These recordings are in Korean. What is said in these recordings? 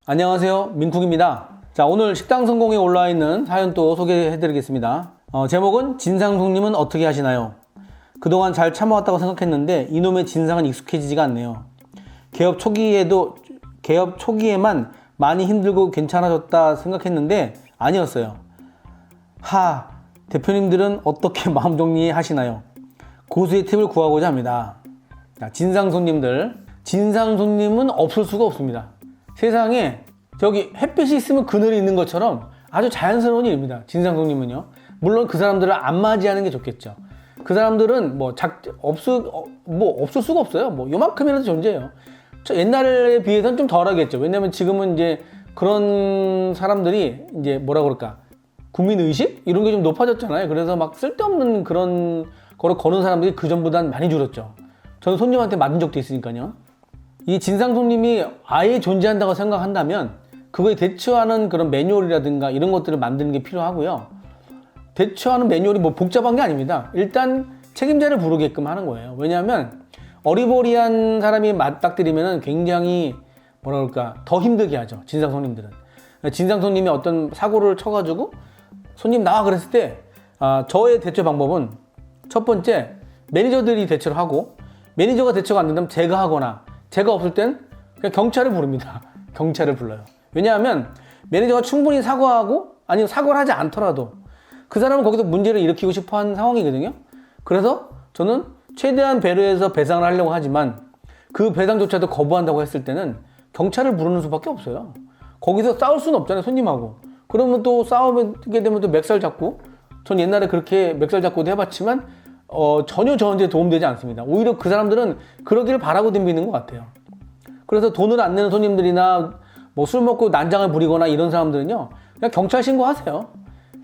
안녕하세요, 민쿡입니다. 자, 오늘 식당 성공에 올라와 있는 사연 또 소개해 드리겠습니다. 제목은 진상손님은 어떻게 하시나요? 그동안 잘 참아왔다고 생각했는데 이놈의 진상은 익숙해지지가 않네요. 개업 초기에만 많이 힘들고 괜찮아졌다 생각했는데 아니었어요. 대표님들은 어떻게 마음 정리하시나요? 고수의 팁을 구하고자 합니다. 자, 진상손님은 없을 수가 없습니다. 세상에 저기 햇빛이 있으면 그늘이 있는 것처럼 아주 자연스러운 일입니다. 진상손님은요. 물론 그 사람들을 안 맞이하는 게 좋겠죠. 그 사람들은 없을 수가 없어요. 요만큼이라도 존재해요. 옛날에 비해서는 좀 덜하겠죠. 왜냐면 지금은 이제 그런 사람들이 이제 국민의식? 이런 게 좀 높아졌잖아요. 그래서 막 쓸데없는 그런 거를 거는 사람들이 그전보단 많이 줄었죠. 저는 손님한테 맞은 적도 있으니까요. 이 진상손님이 아예 존재한다고 생각한다면 그거에 대처하는 그런 매뉴얼이라든가 이런 것들을 만드는 게 필요하고요. 대처하는 매뉴얼이 복잡한 게 아닙니다. 일단 책임자를 부르게끔 하는 거예요. 왜냐하면 어리버리한 사람이 맞닥뜨리면 굉장히 더 힘들게 하죠. 진상손님들은. 진상손님이 어떤 사고를 쳐가지고 손님 나와 그랬을 때 저의 대처 방법은 첫 번째 매니저들이 대처를 하고, 매니저가 대처가 안 된다면 제가 하거나, 제가 없을 땐 그냥 경찰을 부릅니다. 경찰을 불러요. 왜냐하면 매니저가 충분히 사과하고, 아니면 사과를 하지 않더라도 그 사람은 거기서 문제를 일으키고 싶어 하는 상황이거든요. 그래서 저는 최대한 배려해서 배상을 하려고 하지만 그 배상조차도 거부한다고 했을 때는 경찰을 부르는 수밖에 없어요. 거기서 싸울 수는 없잖아요, 손님하고. 그러면 또 싸우게 되면 또 멱살 잡고, 전 옛날에 그렇게 멱살 잡고도 해봤지만 전혀 저한테 도움되지 않습니다. 오히려 그 사람들은 그러기를 바라고 덤비는 것 같아요. 그래서 돈을 안 내는 손님들이나 술 먹고 난장을 부리거나 이런 사람들은요, 그냥 경찰 신고하세요.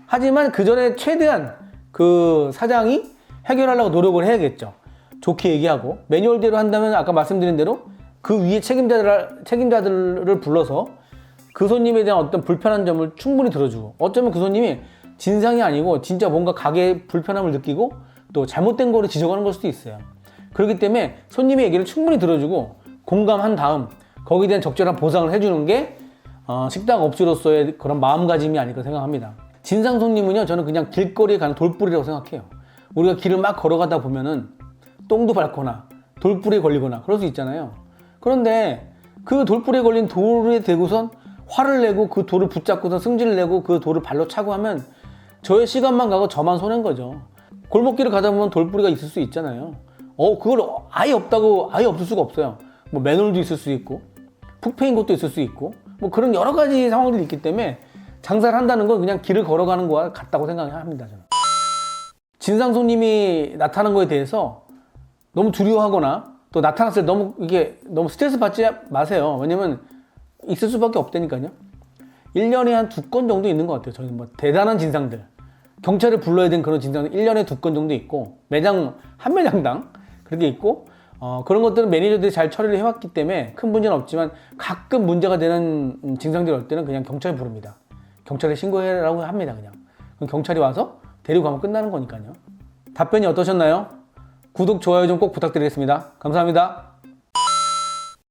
하지만 그 전에 최대한 그 사장이 해결하려고 노력을 해야겠죠. 좋게 얘기하고, 매뉴얼대로 한다면 아까 말씀드린 대로 그 위에 책임자들을 불러서 그 손님에 대한 어떤 불편한 점을 충분히 들어주고, 어쩌면 그 손님이 진상이 아니고 진짜 뭔가 가게에 불편함을 느끼고 또 잘못된 거를 지적하는 걸 수도 있어요. 그렇기 때문에 손님의 얘기를 충분히 들어주고 공감한 다음 거기에 대한 적절한 보상을 해주는 게 식당 업주로서의 그런 마음가짐이 아닐까 생각합니다. 진상손님은요, 저는 그냥 길거리에 가는 돌뿌리라고 생각해요. 우리가 길을 막 걸어가다 보면은 똥도 밟거나 돌뿌리에 걸리거나 그럴 수 있잖아요. 그런데 그 돌뿌리에 걸린 돌에 대고선 화를 내고 그 돌을 붙잡고서 승질을 내고 그 돌을 발로 차고 하면 저의 시간만 가고 저만 손해인 거죠. 골목길을 가다 보면 돌뿌리가 있을 수 있잖아요. 그걸 아예 없을 수가 없어요. 맨홀도 있을 수 있고, 푹 패인 곳도 있을 수 있고, 그런 여러 가지 상황들이 있기 때문에 장사를 한다는 건 그냥 길을 걸어가는 거와 같다고 생각합니다, 저는. 진상손님이 나타난 거에 대해서 너무 두려워하거나 또 나타났을 때 너무 스트레스 받지 마세요. 왜냐면 있을 수밖에 없다니까요. 1년에 한 2건 정도 있는 것 같아요. 저는 대단한 진상들. 경찰을 불러야 되는 그런 진상들 1년에 2건 정도 있고, 한 매장당 그렇게 있고, 그런 것들은 매니저들이 잘 처리를 해왔기 때문에 큰 문제는 없지만 가끔 문제가 되는 진상들이 올 때는 그냥 경찰을 부릅니다. 경찰에 신고해라고 합니다, 그냥. 그럼 경찰이 와서 데리고 가면 끝나는 거니까요. 답변이 어떠셨나요? 구독, 좋아요 좀 꼭 부탁드리겠습니다. 감사합니다.